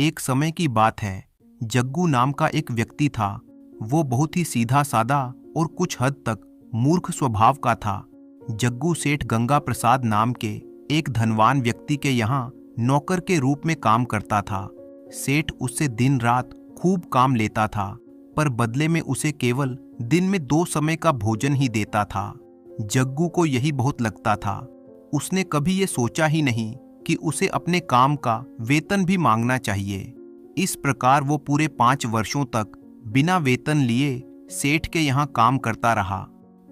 एक समय की बात है। जग्गू नाम का एक व्यक्ति था। वो बहुत ही सीधा सादा और कुछ हद तक मूर्ख स्वभाव का था। जग्गू सेठ गंगा प्रसाद नाम के एक धनवान व्यक्ति के यहाँ नौकर के रूप में काम करता था। सेठ उससे दिन रात खूब काम लेता था, पर बदले में उसे केवल दिन में 2 समय का भोजन ही देता था। जग्गू को यही बहुत लगता था। उसने कभी ये सोचा ही नहीं कि उसे अपने काम का वेतन भी मांगना चाहिए। इस प्रकार वो पूरे 5 वर्षों तक बिना वेतन लिए सेठ के यहाँ काम करता रहा।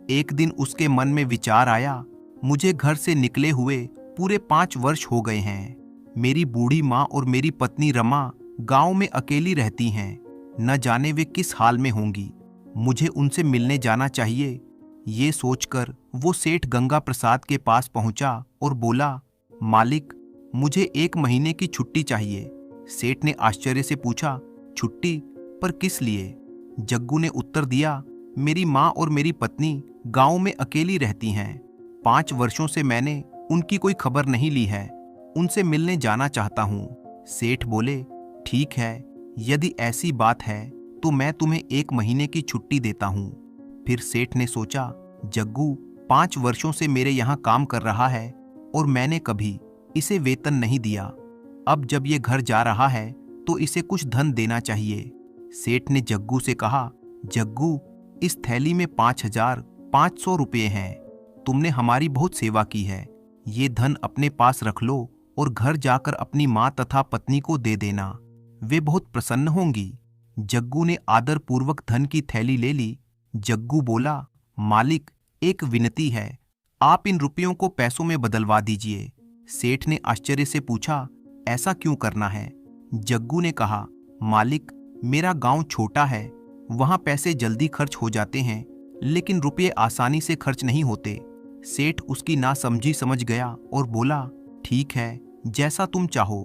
एक दिन उसके मन में विचार आया, मुझे घर से निकले हुए पूरे 5 वर्ष हो गए हैं। मेरी बूढ़ी माँ और मेरी पत्नी रमा गांव में अकेली रहती हैं। न जाने वे किस हाल में होंगी। मुझे उनसे मिलने जाना चाहिए। ये सोचकर वो सेठ गंगा प्रसाद के पास पहुंचा और बोला, मालिक, मुझे 1 महीने की छुट्टी चाहिए। सेठ ने आश्चर्य से पूछा, छुट्टी? पर किस लिए? जग्गू ने उत्तर दिया, मेरी माँ और मेरी पत्नी गांव में अकेली रहती हैं। 5 वर्षों से मैंने उनकी कोई खबर नहीं ली है। उनसे मिलने जाना चाहता हूँ। सेठ बोले, ठीक है, यदि ऐसी बात है तो मैं तुम्हें 1 महीने की छुट्टी देता हूँ। फिर सेठ ने सोचा, जग्गू 5 वर्षों से मेरे यहाँ काम कर रहा है और मैंने कभी इसे वेतन नहीं दिया। अब जब ये घर जा रहा है तो इसे कुछ धन देना चाहिए। सेठ ने जग्गू से कहा, जग्गू, इस थैली में 5,500 रुपये हैं। तुमने हमारी बहुत सेवा की है। ये धन अपने पास रख लो और घर जाकर अपनी माँ तथा पत्नी को दे देना। वे बहुत प्रसन्न होंगी। जग्गू ने आदरपूर्वक धन की थैली ले ली। जग्गू बोला, मालिक, एक विनती है, आप इन रुपयों को पैसों में बदलवा दीजिए। सेठ ने आश्चर्य से पूछा, ऐसा क्यों करना है? जग्गू ने कहा, मालिक, मेरा गांव छोटा है, वहां पैसे जल्दी खर्च हो जाते हैं, लेकिन रुपये आसानी से खर्च नहीं होते। सेठ उसकी नासमझी समझ गया और बोला, ठीक है, जैसा तुम चाहो।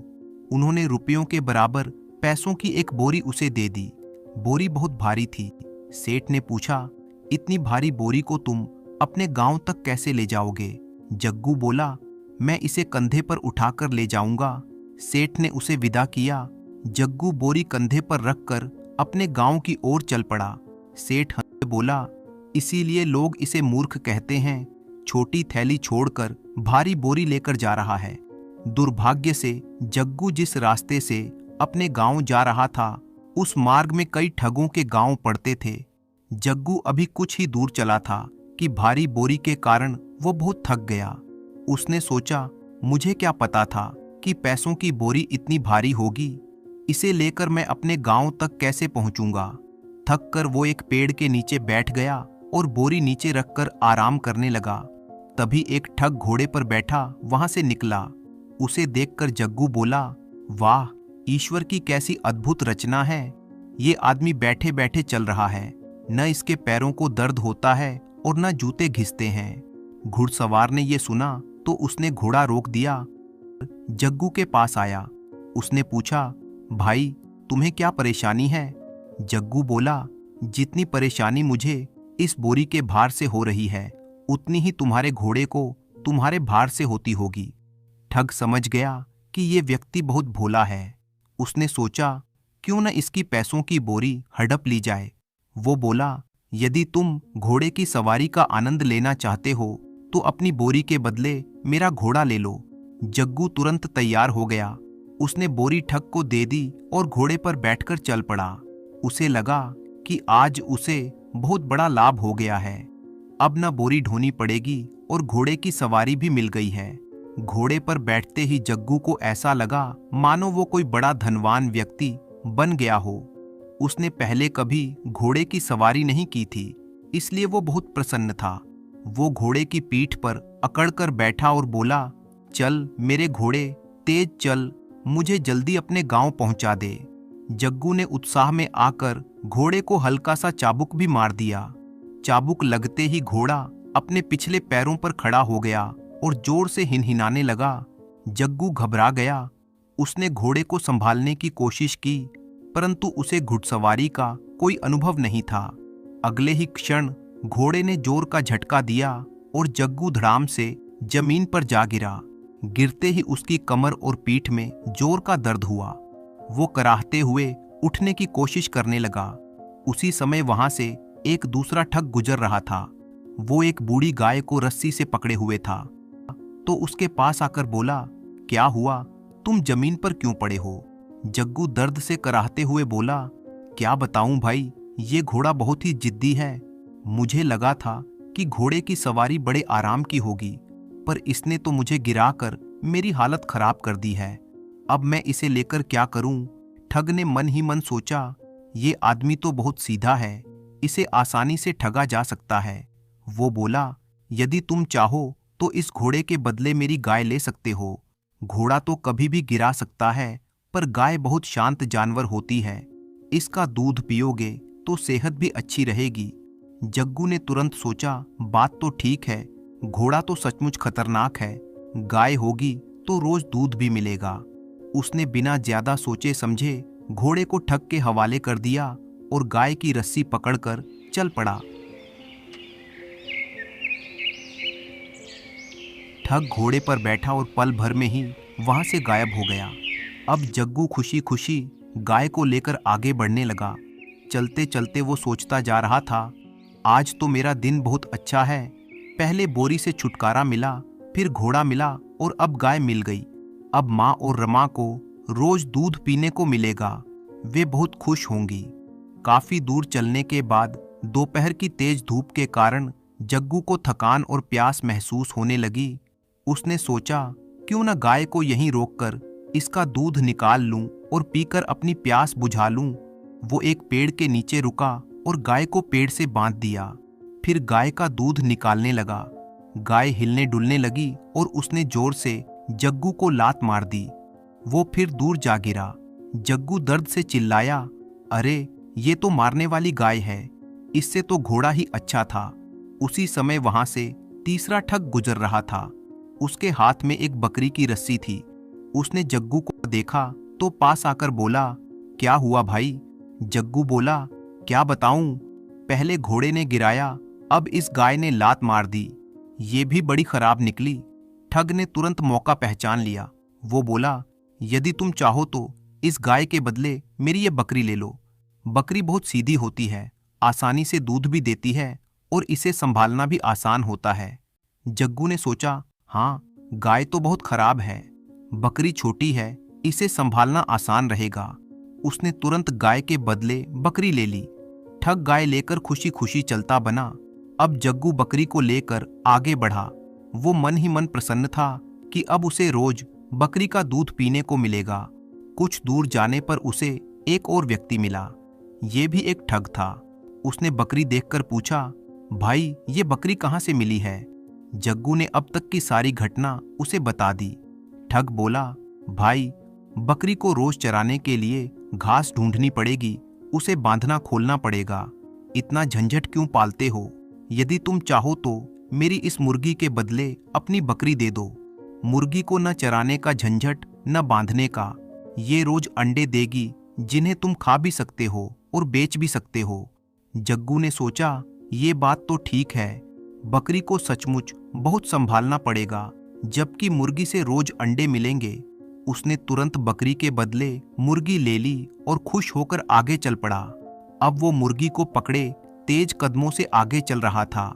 उन्होंने रुपयों के बराबर पैसों की एक बोरी उसे दे दी। बोरी बहुत भारी थी। सेठ ने पूछा, इतनी भारी बोरी को तुम अपने गांव तक कैसे ले जाओगे? जग्गू बोला, मैं इसे कंधे पर उठाकर ले जाऊंगा। सेठ ने उसे विदा किया। जग्गू बोरी कंधे पर रखकर अपने गांव की ओर चल पड़ा। सेठ हंसकर बोला, इसीलिए लोग इसे मूर्ख कहते हैं। छोटी थैली छोड़कर भारी बोरी लेकर जा रहा है। दुर्भाग्य से जग्गू जिस रास्ते से अपने गांव जा रहा था, उस मार्ग में कई ठगों के गांव पड़ते थे। जग्गू अभी कुछ ही दूर चला था कि भारी बोरी के कारण वो बहुत थक गया। उसने सोचा, मुझे क्या पता था कि पैसों की बोरी इतनी भारी होगी। इसे लेकर मैं अपने गांव तक कैसे पहुंचूंगा? थक कर वो एक पेड़ के नीचे बैठ गया और बोरी नीचे रखकर आराम करने लगा। तभी एक ठग घोड़े पर बैठा वहां से निकला। उसे देखकर जग्गू बोला, वाह, ईश्वर की कैसी अद्भुत रचना है। ये आदमी बैठे बैठे चल रहा है। न इसके पैरों को दर्द होता है और न जूते घिसते हैं। घुड़सवार ने ये सुना तो उसने घोड़ा रोक दिया। जग्गू के पास आया। उसने पूछा, भाई, तुम्हें क्या परेशानी है? जग्गू बोला, जितनी परेशानी मुझे इस बोरी के भार से हो रही है, उतनी ही तुम्हारे घोड़े को तुम्हारे भार से होती होगी। ठग समझ गया कि ये व्यक्ति बहुत भोला है। उसने सोचा, क्यों न इसकी पैसों की बोरी हड़प ली जाए। वो बोला, यदि तुम घोड़े की सवारी का आनंद लेना चाहते हो तो अपनी बोरी के बदले मेरा घोड़ा ले लो। जग्गू तुरंत तैयार हो गया। उसने बोरी ठग को दे दी और घोड़े पर बैठकर चल पड़ा। उसे लगा कि आज उसे बहुत बड़ा लाभ हो गया है। अब न बोरी ढोनी पड़ेगी और घोड़े की सवारी भी मिल गई है। घोड़े पर बैठते ही जग्गू को ऐसा लगा मानो वो कोई बड़ा धनवान व्यक्ति बन गया हो। उसने पहले कभी घोड़े की सवारी नहीं की थी, इसलिए वो बहुत प्रसन्न था। वो घोड़े की पीठ पर अकड़कर बैठा और बोला, चल मेरे घोड़े, तेज चल, मुझे जल्दी अपने गांव पहुंचा दे। जग्गू ने उत्साह में आकर घोड़े को हल्का सा चाबुक भी मार दिया। चाबुक लगते ही घोड़ा अपने पिछले पैरों पर खड़ा हो गया और जोर से हिनहिनाने लगा। जग्गू घबरा गया। उसने घोड़े को संभालने की कोशिश की, परंतु उसे घुड़सवारी का कोई अनुभव नहीं था। अगले ही क्षण घोड़े ने जोर का झटका दिया और जग्गू धड़ाम से जमीन पर जा गिरा। गिरते ही उसकी कमर और पीठ में जोर का दर्द हुआ। वो कराहते हुए उठने की कोशिश करने लगा। उसी समय वहां से एक दूसरा ठग गुजर रहा था। वो एक बूढ़ी गाय को रस्सी से पकड़े हुए था, तो उसके पास आकर बोला, क्या हुआ, तुम जमीन पर क्यों पड़े हो? जग्गू दर्द से कराहते हुए बोला, क्या बताऊं भाई, ये घोड़ा बहुत ही जिद्दी है। मुझे लगा था कि घोड़े की सवारी बड़े आराम की होगी, पर इसने तो मुझे गिराकर मेरी हालत खराब कर दी है। अब मैं इसे लेकर क्या करूं? ठग ने मन ही मन सोचा, ये आदमी तो बहुत सीधा है, इसे आसानी से ठगा जा सकता है। वो बोला, यदि तुम चाहो तो इस घोड़े के बदले मेरी गाय ले सकते हो। घोड़ा तो कभी भी गिरा सकता है, पर गाय बहुत शांत जानवर होती है। इसका दूध पियोगे तो सेहत भी अच्छी रहेगी। जग्गू ने तुरंत सोचा, बात तो ठीक है, घोड़ा तो सचमुच खतरनाक है, गाय होगी तो रोज दूध भी मिलेगा। उसने बिना ज्यादा सोचे समझे घोड़े को ठग के हवाले कर दिया और गाय की रस्सी पकड़कर चल पड़ा। ठग घोड़े पर बैठा और पल भर में ही वहां से गायब हो गया। अब जग्गू खुशी खुशी गाय को लेकर आगे बढ़ने लगा। चलते चलते वो सोचता जा रहा था, आज तो मेरा दिन बहुत अच्छा है। पहले बोरी से छुटकारा मिला, फिर घोड़ा मिला और अब गाय मिल गई। अब माँ और रमा को रोज दूध पीने को मिलेगा, वे बहुत खुश होंगी। काफी दूर चलने के बाद दोपहर की तेज धूप के कारण जग्गू को थकान और प्यास महसूस होने लगी। उसने सोचा, क्यों न गाय को यहीं रोककर इसका दूध निकाल लूं और पीकर अपनी प्यास बुझा लूं। वो एक पेड़ के नीचे रुका और गाय को पेड़ से बांध दिया। फिर गाय का दूध निकालने लगा। गाय हिलने डुलने लगी और उसने जोर से जग्गू को लात मार दी। वो फिर दूर जा गिरा। जग्गू दर्द से चिल्लाया, अरे ये तो मारने वाली गाय है, इससे तो घोड़ा ही अच्छा था। उसी समय वहां से तीसरा ठग गुजर रहा था। उसके हाथ में एक बकरी की रस्सी थी। उसने जग्गू को देखा तो पास आकर बोला, क्या हुआ भाई? जग्गू बोला, क्या बताऊं, पहले घोड़े ने गिराया, अब इस गाय ने लात मार दी। ये भी बड़ी खराब निकली। ठग ने तुरंत मौका पहचान लिया। वो बोला, यदि तुम चाहो तो इस गाय के बदले मेरी ये बकरी ले लो। बकरी बहुत सीधी होती है, आसानी से दूध भी देती है और इसे संभालना भी आसान होता है। जग्गू ने सोचा, हाँ, गाय तो बहुत खराब है, बकरी छोटी है, इसे संभालना आसान रहेगा। उसने तुरंत गाय के बदले बकरी ले ली। ठग गाय लेकर खुशी खुशी चलता बना। अब जग्गू बकरी को लेकर आगे बढ़ा। वो मन ही मन प्रसन्न था कि अब उसे रोज बकरी का दूध पीने को मिलेगा। कुछ दूर जाने पर उसे एक और व्यक्ति मिला। ये भी एक ठग था। उसने बकरी देखकर पूछा, भाई ये बकरी कहाँ से मिली है? जग्गू ने अब तक की सारी घटना उसे बता दी। ठग बोला, भाई बकरी को रोज चराने के लिए घास ढूंढनी पड़ेगी, उसे बांधना खोलना पड़ेगा। इतना झंझट क्यों पालते हो? यदि तुम चाहो तो मेरी इस मुर्गी के बदले अपनी बकरी दे दो। मुर्गी को न चराने का झंझट न बांधने का। ये रोज अंडे देगी जिन्हें तुम खा भी सकते हो और बेच भी सकते हो। जग्गू ने सोचा, ये बात तो ठीक है, बकरी को सचमुच बहुत संभालना पड़ेगा, जबकि मुर्गी से रोज अंडे मिलेंगे। उसने तुरंत बकरी के बदले मुर्गी ले ली और खुश होकर आगे चल पड़ा। अब वो मुर्गी को पकड़े तेज कदमों से आगे चल रहा था,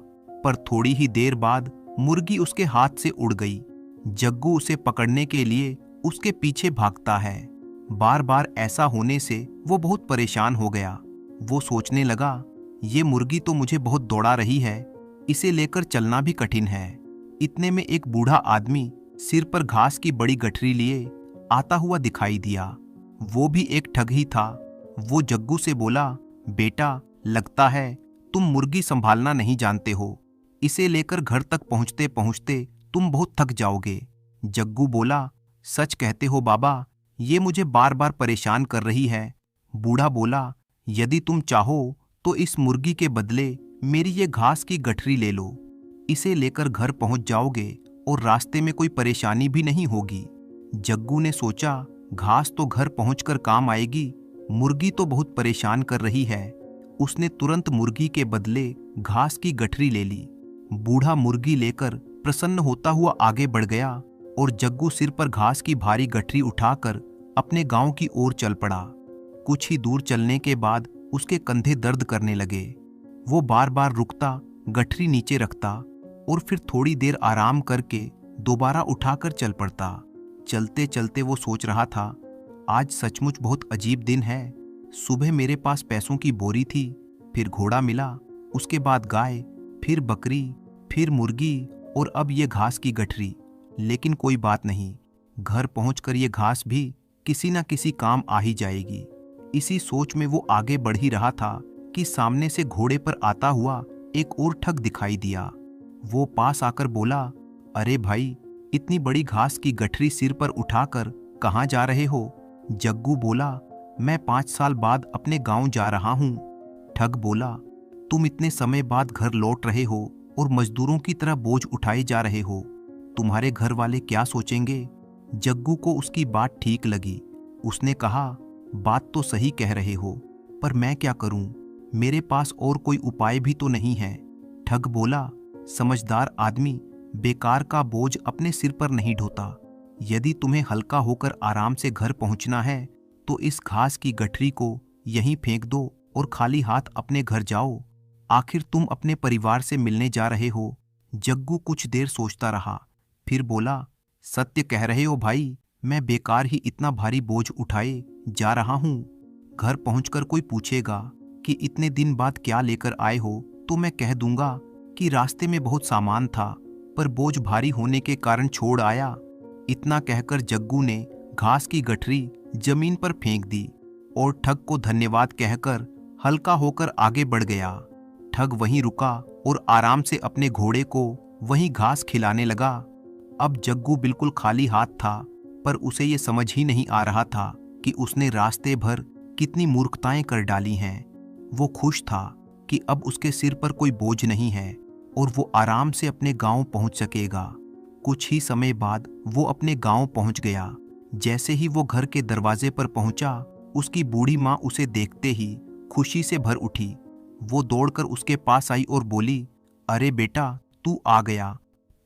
पर थोड़ी ही देर बाद मुर्गी उसके हाथ से उड़ गई। जग्गू उसे पकड़ने के लिए उसके पीछे भागता है। बार बार ऐसा होने से वो बहुत परेशान हो गया। वो सोचने लगा, ये मुर्गी तो मुझे बहुत दौड़ा रही है, इसे लेकर चलना भी कठिन है। इतने में एक बूढ़ा आदमी सिर पर घास की बड़ी गठरी लिए आता हुआ दिखाई दिया। वो भी एक ठग ही था। वो जग्गू से बोला, बेटा लगता है तुम मुर्गी संभालना नहीं जानते हो, इसे लेकर घर तक पहुंचते पहुंचते तुम बहुत थक जाओगे। जग्गू बोला, सच कहते हो बाबा, ये मुझे बार बार परेशान कर रही है। बूढ़ा बोला, यदि तुम चाहो तो इस मुर्गी के बदले मेरी ये घास की गठरी ले लो, इसे लेकर घर पहुंच जाओगे और रास्ते में कोई परेशानी भी नहीं होगी। जग्गू ने सोचा, घास तो घर पहुंचकर काम आएगी, मुर्गी तो बहुत परेशान कर रही है। उसने तुरंत मुर्गी के बदले घास की गठरी ले ली। बूढ़ा मुर्गी लेकर प्रसन्न होता हुआ आगे बढ़ गया और जग्गू सिर पर घास की भारी गठरी उठाकर अपने गांव की ओर चल पड़ा। कुछ ही दूर चलने के बाद उसके कंधे दर्द करने लगे। वो बार बार रुकता, गठरी नीचे रखता और फिर थोड़ी देर आराम करके दोबारा उठाकर चल पड़ता। चलते चलते वो सोच रहा था, आज सचमुच बहुत अजीब दिन है। सुबह मेरे पास पैसों की बोरी थी, फिर घोड़ा मिला, उसके बाद गाय, फिर बकरी, फिर मुर्गी और अब ये घास की गठरी। लेकिन कोई बात नहीं, घर पहुंचकर ये घास भी किसी न किसी काम आ ही जाएगी। इसी सोच में वो आगे बढ़ ही रहा था कि सामने से घोड़े पर आता हुआ एक और ठग दिखाई दिया। वो पास आकर बोला, अरे भाई, इतनी बड़ी घास की गठरी सिर पर उठाकर कहाँ जा रहे हो? जग्गू बोला, मैं 5 साल बाद अपने गांव जा रहा हूँ। ठग बोला, तुम इतने समय बाद घर लौट रहे हो और मजदूरों की तरह बोझ उठाए जा रहे हो, तुम्हारे घर वाले क्या सोचेंगे? जग्गू को उसकी बात ठीक लगी। उसने कहा, बात तो सही कह रहे हो, पर मैं क्या करूं? मेरे पास और कोई उपाय भी तो नहीं है। ठग बोला, समझदार आदमी बेकार का बोझ अपने सिर पर नहीं ढोता। यदि तुम्हें हल्का होकर आराम से घर पहुंचना है तो इस घास की गठरी को यहीं फेंक दो और खाली हाथ अपने घर जाओ। आखिर तुम अपने परिवार से मिलने जा रहे हो। जग्गू कुछ देर सोचता रहा, फिर बोला, सत्य कह रहे हो भाई, मैं बेकार ही इतना भारी बोझ उठाए जा रहा हूँ। घर पहुंचकर कोई पूछेगा कि इतने दिन बाद क्या लेकर आए हो, तो मैं कह दूंगा कि रास्ते में बहुत सामान था, पर बोझ भारी होने के कारण छोड़ आया। इतना कहकर जग्गू ने घास की गठरी जमीन पर फेंक दी और ठग को धन्यवाद कहकर हल्का होकर आगे बढ़ गया। ठग वहीं रुका और आराम से अपने घोड़े को वहीं घास खिलाने लगा। अब जग्गू बिल्कुल खाली हाथ था, पर उसे ये समझ ही नहीं आ रहा था कि उसने रास्ते भर कितनी मूर्खताएं कर डाली हैं। वो खुश था कि अब उसके सिर पर कोई बोझ नहीं है और वो आराम से अपने गांव पहुंच सकेगा। कुछ ही समय बाद वो अपने गांव पहुंच गया। जैसे ही वो घर के दरवाजे पर पहुंचा, उसकी बूढ़ी माँ उसे देखते ही खुशी से भर उठी। वो दौड़कर उसके पास आई और बोली, अरे बेटा, तू आ गया।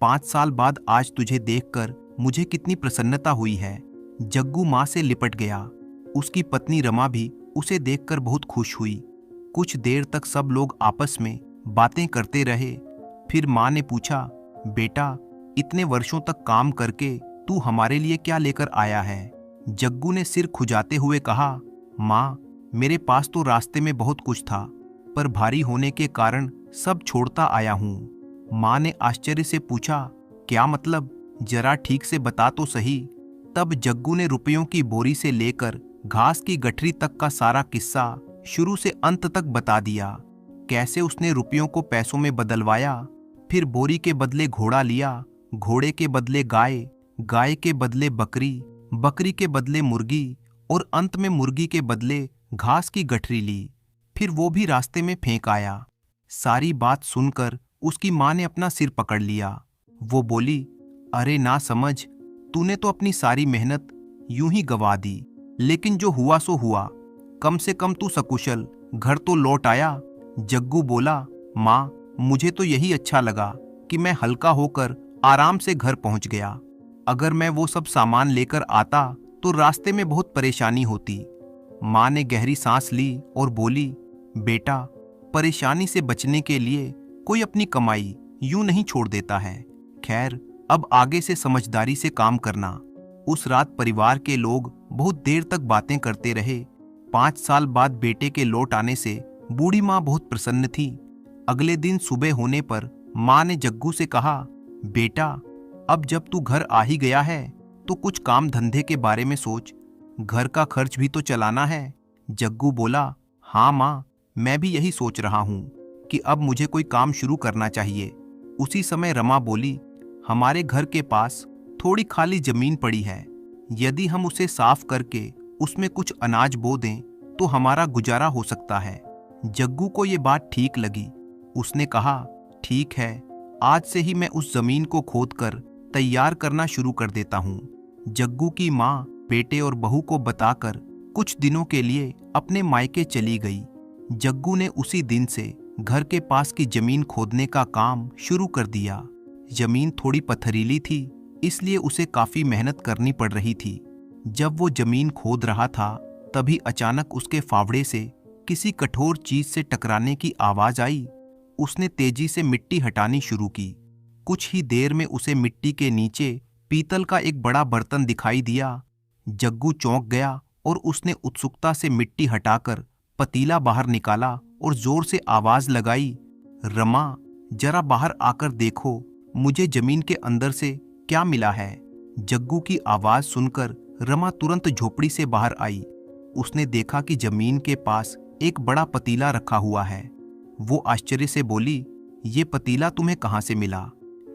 5 साल बाद आज तुझे देखकर मुझे कितनी प्रसन्नता हुई है। जग्गू माँ से लिपट गया। उसकी पत्नी रमा भी उसे देखकर बहुत खुश हुई। कुछ देर तक सब लोग आपस में बातें करते रहे। फिर माँ ने पूछा, बेटा, इतने वर्षों तक काम करके तू हमारे लिए क्या लेकर आया है? जग्गू ने सिर खुजाते हुए कहा, माँ, मेरे पास तो रास्ते में बहुत कुछ था, पर भारी होने के कारण सब छोड़ता आया हूँ। माँ ने आश्चर्य से पूछा, क्या मतलब? जरा ठीक से बता तो सही। तब जग्गू ने रुपयों की बोरी से लेकर घास की गठरी तक का सारा किस्सा शुरू से अंत तक बता दिया। कैसे उसने रुपयों को पैसों में बदलवाया, फिर बोरी के बदले घोड़ा लिया, घोड़े के बदले गाय, गाय के बदले बकरी, बकरी के बदले मुर्गी और अंत में मुर्गी के बदले घास की गठरी ली। फिर वो भी रास्ते में फेंक आया। सारी बात सुनकर उसकी माँ ने अपना सिर पकड़ लिया। वो बोली, अरे ना समझ, तूने तो अपनी सारी मेहनत यूं ही गवा दी। लेकिन जो हुआ सो हुआ, कम से कम तू सकुशल घर तो लौट आया। जग्गू बोला, माँ, मुझे तो यही अच्छा लगा कि मैं हल्का होकर आराम से घर पहुंच गया। अगर मैं वो सब सामान लेकर आता तो रास्ते में बहुत परेशानी होती। माँ ने गहरी सांस ली और बोली, बेटा, परेशानी से बचने के लिए कोई अपनी कमाई यूं नहीं छोड़ देता है। खैर, अब आगे से समझदारी से काम करना। उस रात परिवार के लोग बहुत देर तक बातें करते रहे। 5 साल बाद बेटे के लौट आने से बूढ़ी माँ बहुत प्रसन्न थी। अगले दिन सुबह होने पर माँ ने जग्गू से कहा, बेटा, अब जब तू घर आ ही गया है तो कुछ काम धंधे के बारे में सोच। घर का खर्च भी तो चलाना है। जग्गू बोला, हाँ माँ, मैं भी यही सोच रहा हूँ कि अब मुझे कोई काम शुरू करना चाहिए। उसी समय रमा बोली, हमारे घर के पास थोड़ी खाली जमीन पड़ी है। यदि हम उसे साफ करके उसमें कुछ अनाज बो दें तो हमारा गुजारा हो सकता है। जग्गू को ये बात ठीक लगी। उसने कहा, ठीक है, आज से ही मैं उस जमीन को खोदकर तैयार करना शुरू कर देता हूँ। जग्गू की माँ बेटे और बहू को बताकर कुछ दिनों के लिए अपने मायके चली गई। जग्गू ने उसी दिन से घर के पास की जमीन खोदने का काम शुरू कर दिया। जमीन थोड़ी पथरीली थी, इसलिए उसे काफी मेहनत करनी पड़ रही थी। जब वो जमीन खोद रहा था तभी अचानक उसके फावड़े से किसी कठोर चीज से टकराने की आवाज आई। उसने तेजी से मिट्टी हटानी शुरू की। कुछ ही देर में उसे मिट्टी के नीचे पीतल का एक बड़ा बर्तन दिखाई दिया। जग्गू चौंक गया और उसने उत्सुकता से मिट्टी हटाकर पतीला बाहर निकाला और जोर से आवाज लगाई, रमा, जरा बाहर आकर देखो, मुझे जमीन के अंदर से क्या मिला है। जग्गू की आवाज सुनकर रमा तुरंत झोपड़ी से बाहर आई। उसने देखा कि जमीन के पास एक बड़ा पतीला रखा हुआ है। वो आश्चर्य से बोली, ये पतीला तुम्हें कहाँ से मिला?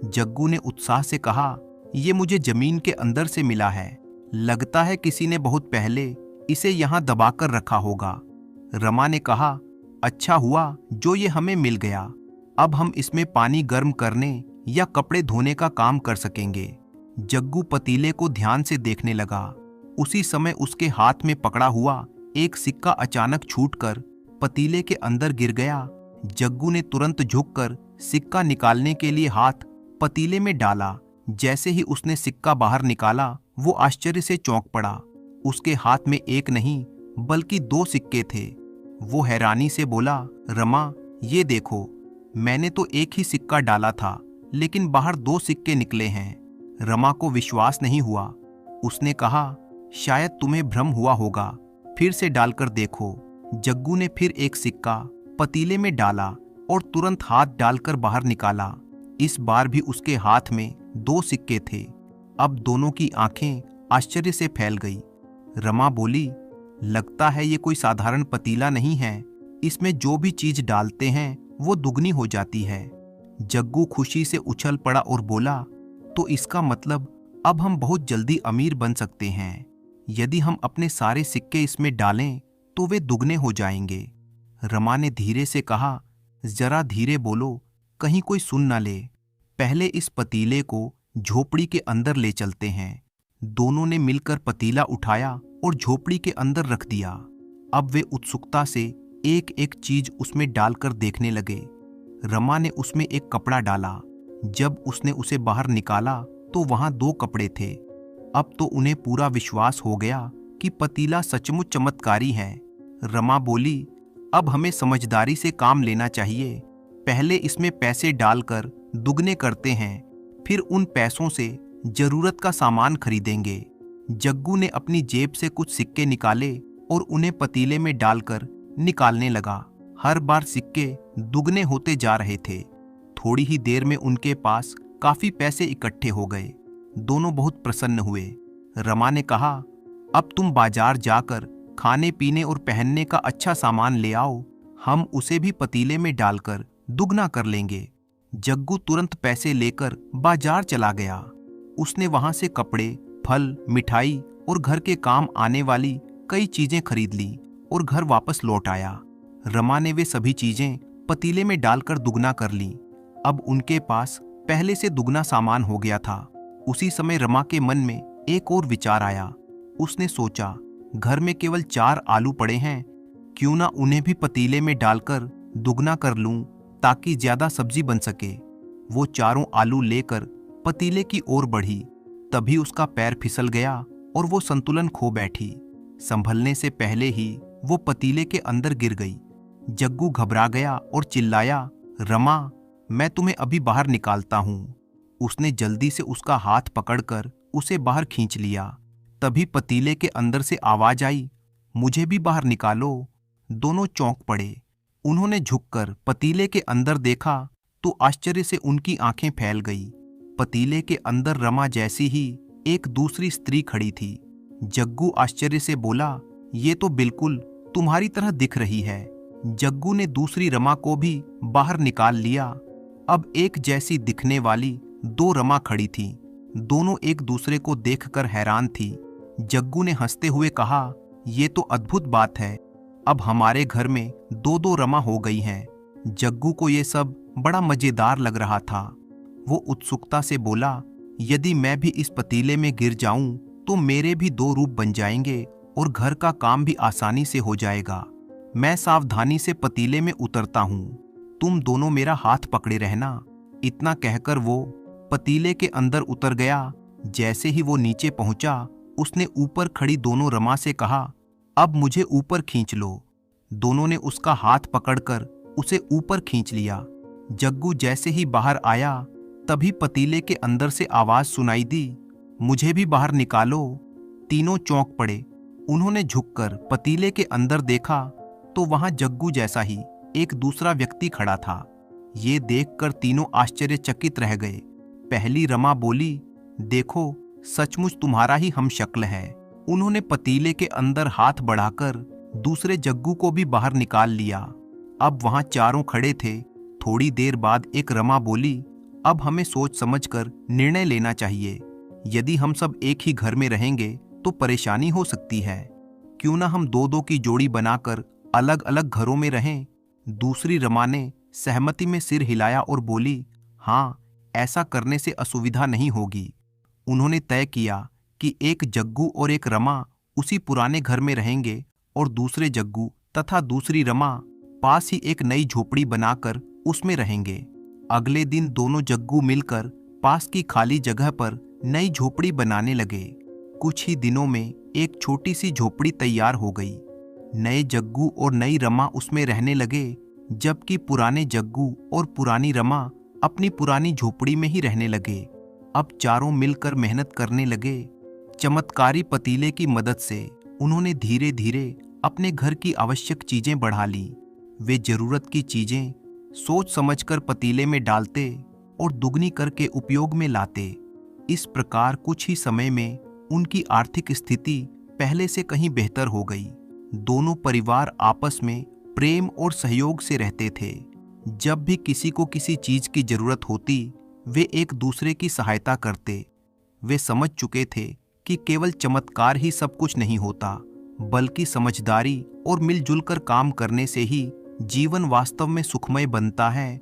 जग्गू ने उत्साह से कहा, ये मुझे जमीन के अंदर से मिला है। लगता है किसी ने बहुत पहले इसे यहाँ दबाकर रखा होगा। रमा ने कहा, अच्छा हुआ जो ये हमें मिल गया। अब हम इसमें पानी गर्म करने या कपड़े धोने का काम कर सकेंगे। जग्गू पतीले को ध्यान से देखने लगा। उसी समय उसके हाथ में पकड़ा हुआ एक सिक्का अचानक छूटकर पतीले के अंदर गिर गया। जग्गू ने तुरंत झुककर सिक्का निकालने के लिए हाथ पतीले में डाला। जैसे ही उसने सिक्का बाहर निकाला, वो आश्चर्य से चौंक पड़ा। उसके हाथ में एक नहीं बल्कि 2 सिक्के थे। वो हैरानी से बोला, रमा, ये देखो, मैंने तो एक ही सिक्का डाला था लेकिन बाहर 2 सिक्के निकले हैं। रमा को विश्वास नहीं हुआ। उसने कहा, शायद तुम्हें भ्रम हुआ होगा, फिर से डालकर देखो। जग्गू ने फिर एक सिक्का पतीले में डाला और तुरंत हाथ डालकर बाहर निकाला। इस बार भी उसके हाथ में 2 सिक्के थे। अब दोनों की आंखें आश्चर्य से फैल गई। रमा बोली, लगता है ये कोई साधारण पतीला नहीं है, इसमें जो भी चीज डालते हैं वो दुगनी हो जाती है। जग्गू खुशी से उछल पड़ा और बोला, तो इसका मतलब अब हम बहुत जल्दी अमीर बन सकते हैं। यदि हम अपने सारे सिक्के इसमें डालें तो वे दुगने हो जाएंगे। रमा ने धीरे से कहा, जरा धीरे बोलो, कहीं कोई सुन ना ले। पहले इस पतीले को झोपड़ी के अंदर ले चलते हैं। दोनों ने मिलकर पतीला उठाया और झोपड़ी के अंदर रख दिया। अब वे उत्सुकता से एक एक चीज उसमें डालकर देखने लगे। रमा ने उसमें एक कपड़ा डाला। जब उसने उसे बाहर निकाला तो वहां 2 कपड़े थे। अब तो उन्हें पूरा विश्वास हो गया कि पतीला सचमुच चमत्कारी है। रमा बोली, अब हमें समझदारी से काम लेना चाहिए। पहले इसमें पैसे डालकर दुगने करते हैं, फिर उन पैसों से जरूरत का सामान खरीदेंगे। जग्गू ने अपनी जेब से कुछ सिक्के निकाले और उन्हें पतीले में डालकर निकालने लगा। हर बार सिक्के दुगने होते जा रहे थे। थोड़ी ही देर में उनके पास काफी पैसे इकट्ठे हो गए। दोनों बहुत प्रसन्न हुए। रमा ने कहा, अब तुम बाजार जाकर खाने पीने और पहनने का अच्छा सामान ले आओ, हम उसे भी पतीले में डालकर दुगना कर लेंगे। जग्गू तुरंत पैसे लेकर बाजार चला गया। उसने वहां से कपड़े, फल, मिठाई और घर के काम आने वाली कई चीजें खरीद ली और घर वापस लौट आया। रमा ने वे सभी चीजें पतीले में डालकर दुगना कर ली। अब उनके पास पहले से दुगना सामान हो गया था। उसी समय रमा के मन में एक और विचार आया। उसने सोचा, घर में केवल 4 आलू पड़े हैं, क्यों ना उन्हें भी पतीले में डालकर दुगना कर लूं ताकि ज्यादा सब्जी बन सके। वो चारों आलू लेकर पतीले की ओर बढ़ी। तभी उसका पैर फिसल गया और वो संतुलन खो बैठी। संभलने से पहले ही वो पतीले के अंदर गिर गई। जग्गू घबरा गया और चिल्लाया, रमा, मैं तुम्हें अभी बाहर निकालता हूँ। उसने जल्दी से उसका हाथ पकड़कर उसे बाहर खींच लिया। तभी पतीले के अंदर से आवाज आई, मुझे भी बाहर निकालो। दोनों चौंक पड़े। उन्होंने झुककर पतीले के अंदर देखा तो आश्चर्य से उनकी आंखें फैल गई। पतीले के अंदर रमा जैसी ही एक दूसरी स्त्री खड़ी थी। जग्गू आश्चर्य से बोला, ये तो बिल्कुल तुम्हारी तरह दिख रही है। जग्गू ने दूसरी रमा को भी बाहर निकाल लिया। अब एक जैसी दिखने वाली 2 रमा खड़ी थीं। दोनों एक दूसरे को देखकर हैरान थी। जग्गू ने हंसते हुए कहा, ये तो अद्भुत बात है, अब हमारे घर में 2-2 रमा हो गई हैं। जग्गू को ये सब बड़ा मजेदार लग रहा था। वो उत्सुकता से बोला, यदि मैं भी इस पतीले में गिर जाऊं तो मेरे भी 2 रूप बन जाएंगे और घर का काम भी आसानी से हो जाएगा। मैं सावधानी से पतीले में उतरता हूं, तुम दोनों मेरा हाथ पकड़े रहना। इतना कहकर वो पतीले के अंदर उतर गया। जैसे ही वो नीचे पहुंचा, उसने ऊपर खड़ी दोनों रमा से कहा, अब मुझे ऊपर खींच लो। दोनों ने उसका हाथ पकड़कर उसे ऊपर खींच लिया। जग्गू जैसे ही बाहर आया तभी पतीले के अंदर से आवाज सुनाई दी, मुझे भी बाहर निकालो। तीनों चौंक पड़े। उन्होंने झुककर पतीले के अंदर देखा तो वहां जग्गू जैसा ही एक दूसरा व्यक्ति खड़ा था। ये देखकर तीनों आश्चर्यचकित रह गए। पहली रमा बोली, देखो सचमुच तुम्हारा ही हम शक्ल है। उन्होंने पतीले के अंदर हाथ बढ़ाकर दूसरे जग्गू को भी बाहर निकाल लिया। अब वहां चारों खड़े थे। थोड़ी देर बाद एक रमा बोली, अब हमें सोच समझकर निर्णय लेना चाहिए। यदि हम सब एक ही घर में रहेंगे तो परेशानी हो सकती है। क्यों ना हम दो दो की जोड़ी बनाकर अलग अलग घरों में रहें। दूसरी रमा ने सहमति में सिर हिलाया और बोली, हाँ, ऐसा करने से असुविधा नहीं होगी। उन्होंने तय किया कि एक जग्गू और एक रमा उसी पुराने घर में रहेंगे और दूसरे जग्गू तथा दूसरी रमा पास ही एक नई झोपड़ी बनाकर उसमें रहेंगे। अगले दिन दोनों जग्गू मिलकर पास की खाली जगह पर नई झोपड़ी बनाने लगे। कुछ ही दिनों में एक छोटी सी झोपड़ी तैयार हो गई। नए जग्गू और नई रमा उसमें रहने लगे, जबकि पुराने जग्गू और पुरानी रमा अपनी पुरानी झोपड़ी में ही रहने लगे। अब चारों मिलकर मेहनत करने लगे। चमत्कारी पतीले की मदद से उन्होंने धीरे धीरे अपने घर की आवश्यक चीजें बढ़ा ली। वे जरूरत की चीजें सोच समझकर पतीले में डालते और दुगनी करके उपयोग में लाते। इस प्रकार कुछ ही समय में उनकी आर्थिक स्थिति पहले से कहीं बेहतर हो गई। दोनों परिवार आपस में प्रेम और सहयोग से रहते थे। जब भी किसी को किसी चीज की जरूरत होती वे एक दूसरे की सहायता करते। वे समझ चुके थे कि केवल चमत्कार ही सब कुछ नहीं होता, बल्कि समझदारी और मिलजुल कर काम करने से ही जीवन वास्तव में सुखमय बनता है।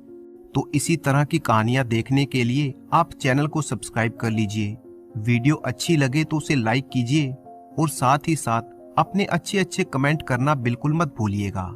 तो इसी तरह की कहानियां देखने के लिए आप चैनल को सब्सक्राइब कर लीजिए। वीडियो अच्छी लगे तो उसे लाइक कीजिए और साथ ही साथ अपने अच्छे अच्छे कमेंट करना बिल्कुल मत भूलिएगा।